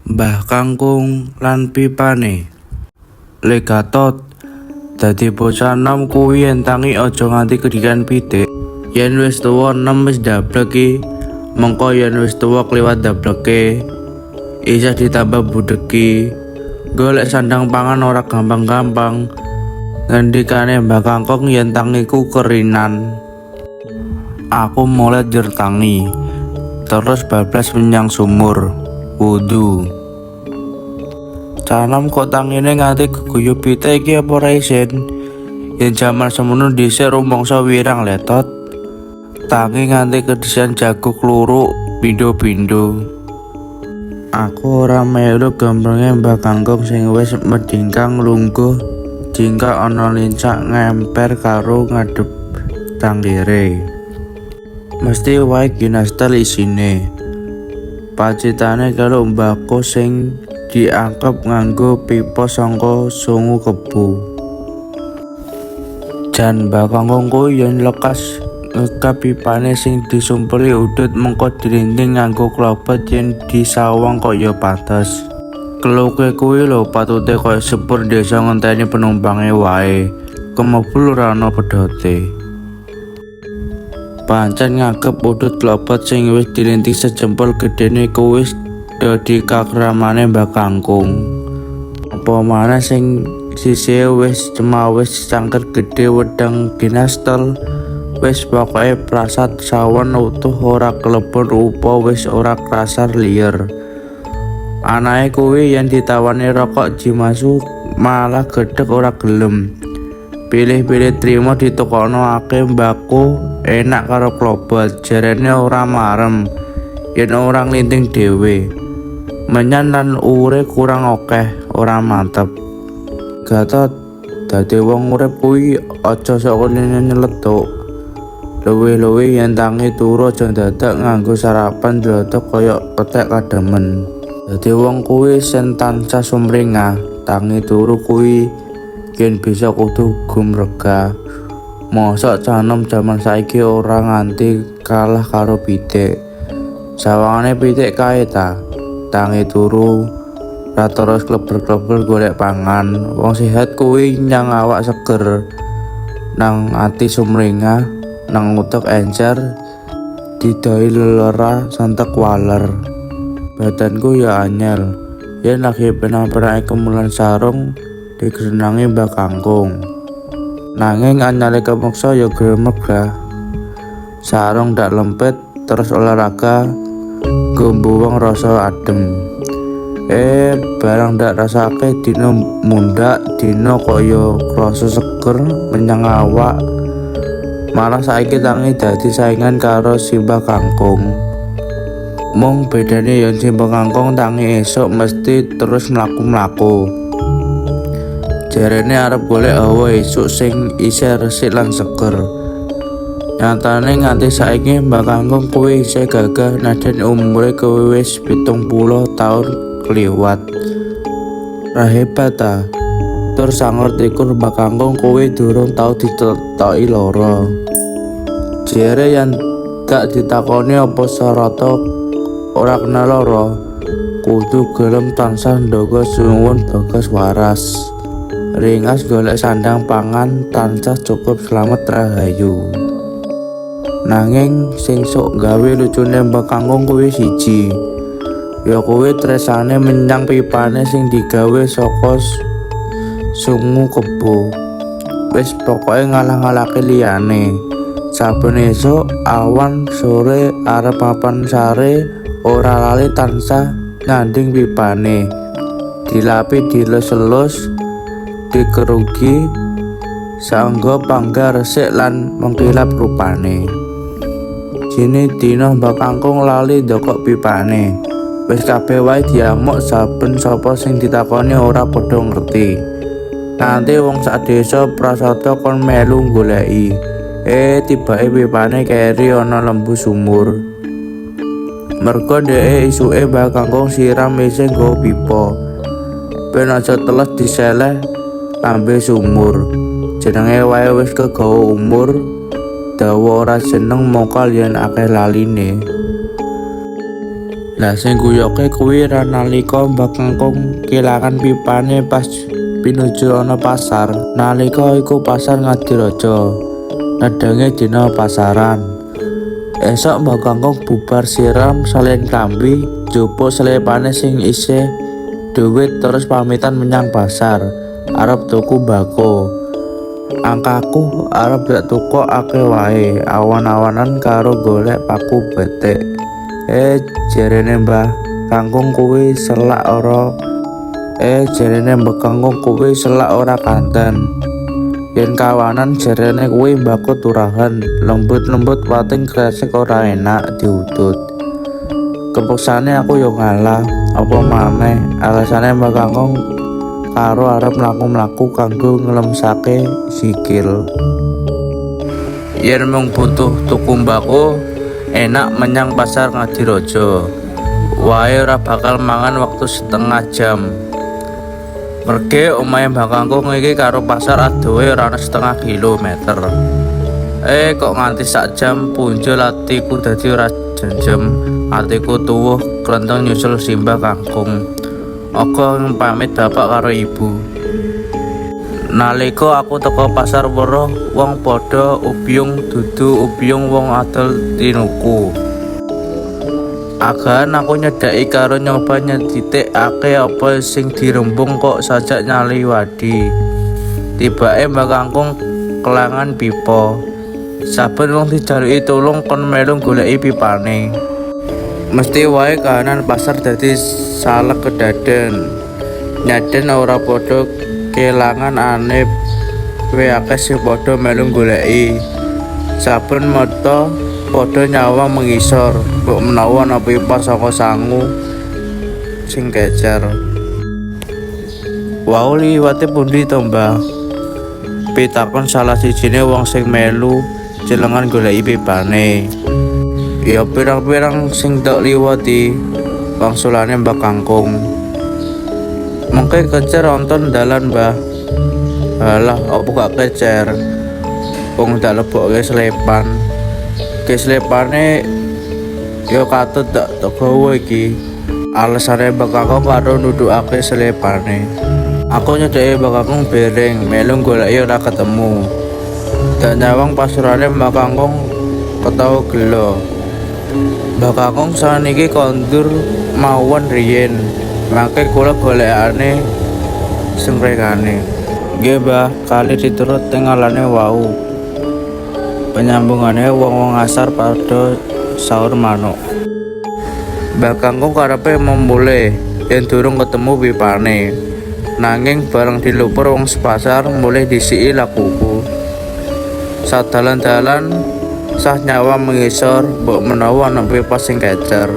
Mbah Kangkung lan pipane. Le Gatot dadi bocah enom kuwi entangi aja nganti kedikan pitik. Yen wis tuwa enom wis dableki, mengko yen wis tuwa kliwat dableke, isih ditambah budeki. Golek sandang pangan ora gampang-gampang. Ngendikane Mbah Kangkung yen tangiku kerinan. Aku mulai jertangi, terus bablas menyang sumur, wudu. Canom kok tangine nganti geguyub pitik iki apa ora isin? Yen jaman semono dhisik rumangsa wirang letot. Tangi nganti kedisian jago kluruk pindho-pindho. Aku ora melu gembrenge Mbah Kangkung sing wis medingkang lungguh jingka ana lincak ngemper karo ngadep tanggire. Mesti wae ginastel isine. Pacitane karo mbako sing diangkep nganggo pipa sangka sungu kebo. Jan Mbah Kangkung kuwi yen lekas ngekap pipane sing disumpeli udut mengko dirinting nganggo klobot yen disawang kaya pates. Keluke kuwi lho patute kaya sepur desa ngenteni penumpange wae. Kemebul ora ana pedote. Pancen ngagep udut klobot sing wis dirinting sejempol gedene kuwi dadi kakramane Mbah Kangkung. Apa maneh sing sisihe wis cemawis cangker gedhe wedang ginastel. Wis pokoke prasat sawen utuh ora kelebon rupa wis ora krasar liyer. Anake kuwi yen ditawani rokok jimasu malah gedhek ora gelem. Pilih-pilih trimo ditokono akeh mbako enak karo klobot, jarene ora marem yen ora nglinting dhewe. Menyan lan ure kurang akeh, ora mantep. Gatot dadi wong urip kuwi aja sok nyeletuk. Luwih-luwih yen tangi turu aja dadak nganggo sarapan dlotok kaya ketek kademen. Dadi wong kuwi sen tansah sumringah, tangi turu kuwi yen bisa kudu gumregah. Mosok canom jaman saiki ora nganti kalah karo pitik. Sawangane pitik kae ta, tangi turu ra terus kleber-kleber golek pangan. Wong sehat kuwi nyang awak seger, nang ati sumringah, nang utek encer, didoi lelera santek waler. Badanku ya anyel, yen lagi penang-penange kemulan sarung digerenangi Mbah Kangkung. Nanging anyale kemeksa ya gremet ga. Sarung ndak lempet terus olahraga gumbuwang rasa adem. Barang ndak rasake dina mundak, dina kaya krasa seger menyang awak. Malah saiki tangi dadi saingan karo si Mbah Kangkung. Mung bedane yen si Mbah Kangkung tangi esuk mesti terus mlaku-mlaku. Jarene arep golek hawa esuk sing isih resik lan seger. Nyatane nganti saiki Mbah Kangkung kuwi isih gagah nadyan umure kuwi wis 70 taun kliwat. Ra hebat ta. Tur sangar tikur Mbah Kangkung kuwi durung tau ditoki lara. Jere yen gak ditakoni apa sarata ora kena lara, kudu gelem tansah ndhaga suwun bagas waras. Ringas golek sandang pangan tansah cukup slamet rahayu. Nanging sing sok gawe lucune Mbah Kangkung kuwi siji. Ya kuwi tresane menyang pipane sing digawe saka sungu kebo. Wis pokoke ngalah-ngalake liyane. Saben esuk awan sore arep papan sare ora lali tansah nyanding pipane. Dilapi dilus-elus dikerugi saengga pangga resik lan mengkilap rupane. Jine dina Mbah Kangkung lali ndokok pipane. Wis kabeh wae diamuk saben sapa sing ditakoni ora padha ngerti. Nanti wong sak desa prasata kon melu goleki. Tibake pipane keri ana lembu sumur. Mergo dheke isuke Mbah Kangkung siram isih nggawa pipa. Ben aja teles diseleh lambe sumur. Jenenge wae wis kegawa umur, dawa ora jeneng mokal yen akeh laline. Lah sing guyoke kuwi ra nalika Mbak Kangkung kelangan pipane pas pinuju ana pasar. Nalika iku pasar Ngadirojo. Nedange dina pasaran. Esok Mbak Kangkung bubar siram salin klambi, njupuk selepane sing isih duit terus pamitan menyang pasar. Arep tuku mbako. Angkaku arep dak tuku akeh wae, awan-awanan karo golek paku betik. Jerene Mbah Kangkung kuwi selak ora kanten. Yen kawanan jerene kuwi mbako turahan, lembut-lembut pating kresek ora enak diudut. Kepuksane aku yo ngalah, apa maneh alasane Mbah Kangkung karo arep mlaku-mlaku kanggo ngelemsake sikil. Yen mung butuh tuku mbako, enak menyang pasar Ngadirojo. Wae ora bakal mangan waktu setengah jam. Merge omahe Mbah Kangkung iki karo pasar adohe ora ana setengah kilometer. Kok nganti sak jam punjul atiku dadi ora jenjem. Atiku tuwuh klenteng nyusul Mbah Kangkung. Aga pamit bapak karo ibu. Nalika aku teko pasar weruh wong padha ubyung dudu ubyung wong adol tinuku. Agan aku nyedaki karo nyoba nyetitikake apa sing dirembung kok sajak nyali wadi. Tibake Mbah Kangkung kelangan pipa. Saben wong dijaluki tulung kon melu goleki pipane. Mesti wae kahanan pasar dadi salek kedaden. Nyaden ora padha kelangan aneh wae akeh sing padha melu goleki. Saben mata padha nyawang mengisor, mbok menawa ana pipa saka sangu sing kecer. Wau liwate pundi to, Mbah? Pitakon salah sijine wong sing melu jelengan goleki pipane. Ya pirang-pirang sing tok liwati wangsulane Mbah Kangkung. Mengke kecer wonten dalan, Mbah. Alah, opo gak kecer? Wong dak lebokke selepan. Keslepane yo katut dak gawa iki. Alasane Mbah Kangkung karo nudukake selepane. Aku nyedeki Mbah Kangkung bereng, melu goleki ora ketemu. Dan nyawang pasurane Mbah Kangkung ketau gelo. Mbah Kangkung saniki kondur mawon riyen. Mangke kula golekane sengrekane. Nggih, Mbah, kali diturut tengalane wau. Penyambungane wong-wong asar padha saur manuk. Mbah Kangkung karepe memulih yen durung ketemu pipane. Nanging bareng dilupur wong sepasar mulih disiki lakuku. Sadalan-dalan sah nyawa mengisor, mbok menawa ana pipa sing kecer.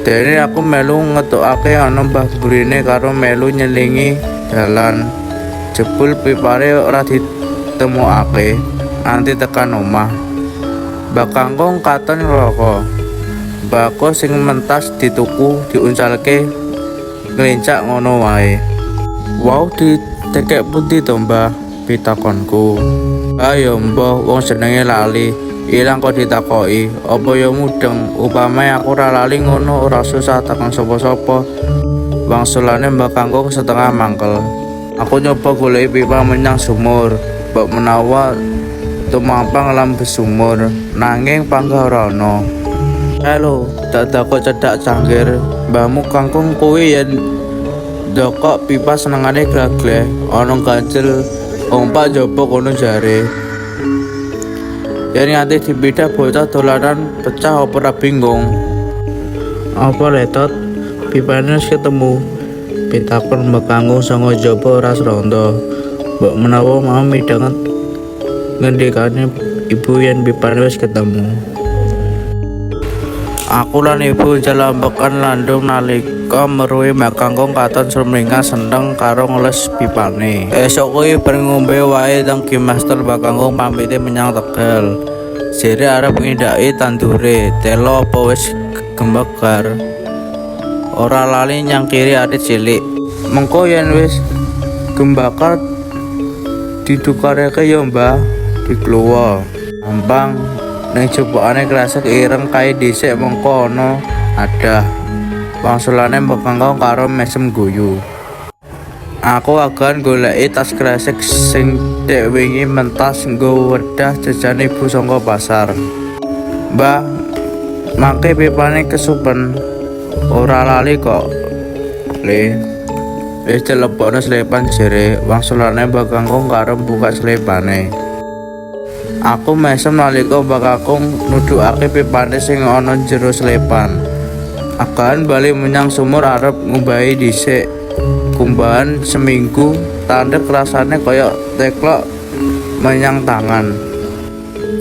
Dene aku melu ngetokake ana Mbah Burine karo melu nyelingi dalan. Jebul pipane ora ditemokake anti tekan omah. Mbah Kangkung katon ngroko. Mbako sing mentas dituku diuncalke nglencak ngono wae. Wau ditekek pundi to, Mbah? Pitakonku. Ayo mbah, wong jenenge lali. Ilang kok ditakoki, apa ya mudeng? Upame aku ora lali ngono ora susah tekan sapa-sapa. Wangsulane Mbah Kangkung setengah mangkel. Aku nyoba goleki pipa menyang sumur, mbok menawa tumampang lambe sumur, nanging panggah ora ana. Halo, dadak kok cedak cangkir. Mbahmu Kangkung kuwi yen ndokok pipa senengane glagleh, ana ganjel ompak njaba kono jare. Yen nganti dipidah bocah dolanan pecah apa ora bingung. Apa letot pipane wis ketemu. Pitakon Mbah Kangkung sanga jaba ora sronda. Mbok menawa mau midhanget ngendikane ibu yen pipane wis ketemu. Aku lan ibu jalambekan landung nalika meruhi Mbah Kangkung katon sumringah seneng karo ngeles pipane. Esok kuwi bareng ngombe wae teng Kimastel Mbah Kangkung pamite menyang Tegal. Jere arep ngindaki tandure, telo apa wis gembegar. Ora lali nyangkiri adik cilik. Mengko yen wis gembakar didukareke ya Mbah, dikluwa. Gampang ning jebokane kresek ireng kae dhisik mengko ana adah. wangsulane mbok kangkong karo mesem guyu. Aku agan goleki tas kresek sing dek wingi mentas nggo wedah jajan ibu saka pasar. Mbah, mangke pipane kesupen. Ora lali kok. Le. Wis telepone slepan jere wangsulane mbok kangkong karo buka slepane. Aku mesem nalika mbak kakung nudukake pipane sing ana jero slepan. Akan bali menyang sumur arep ngumbahi dhisik. Kumbahan seminggu tandek rasane kaya teklok menyang tangan.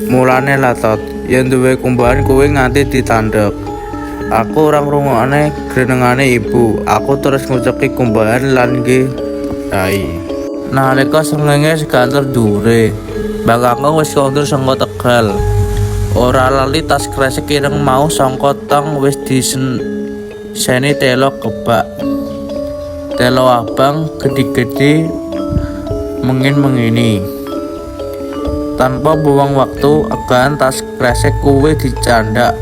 Mulane latot yen duwe kumbahan kuwi nganti ditandek. Aku ora ngrungokne grenengane ibu. Aku terus nguceki kumbahan lan nggih dai. Nalika srengenge seganter dure, Mbak wis kondur saka Tegal. Ora lali tas kresek ireng mau saka tong wis diseni telo kebak. Telo abang gede-gede mengin-mengini. Tanpa buang waktu, agan tas kresek kuwi dicandak.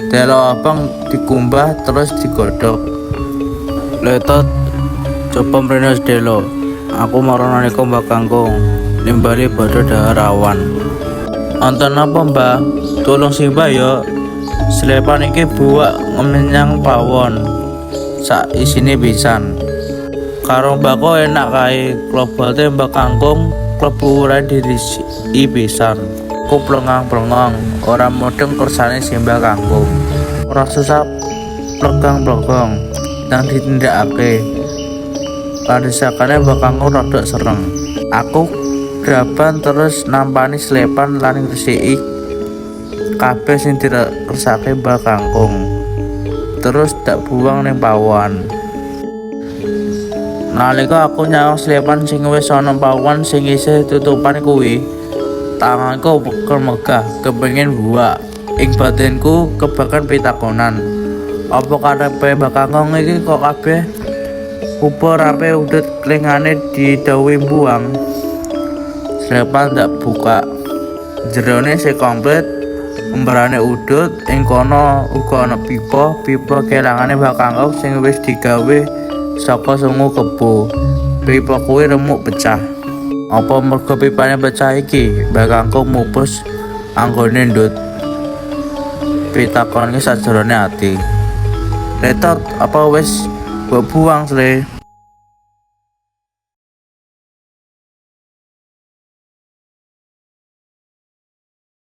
Telo abang dikumbah terus digodhog. Letot coba mrene delo. Aku marana niko Mbak Kangkung. Nimbali badhe dahar awan. Wonten apa, Mbah? Tulung simbah ya. Slepan iki buak menyang pawon. Sak isine pisan. Karo mbako enak kae, klobote Mbak Kangkung klebu ora dirisi pisan. Ku plengang-plengong, ora mudeng kersane Mbak Kangkung. Ora susah plegang-plegong nang ditindakake. Padesakane Mbak Kangkung rada sereng. Aku graban terus nampani slepan lan ngresiki kabeh sing diresake Mbak Kangkung. Terus tak buang ning pawon. Nalika aku nyawang slepan sing wis ana pawon sing isih tutupan kuwi, tanganku kemegah kepengin buak. Ing batinku kebakan pitakonan. Apa karepe Mbak Kangkung iki kok kabeh upur rape udut klingane didhawuhi buang. Slepan tak buka. Jerone sing komplit, embarane udut, ing kono uga ana pipa kelangane Mbak Kangkung sing wis digawe saka sungu kebo. Pipa kuwi remuk pecah. Apa mergo pipane pecah iki Mbak Kangkung mupus anggone ndut. Pitakone sajrone ati. Letot apa wis mbok buang, Sle?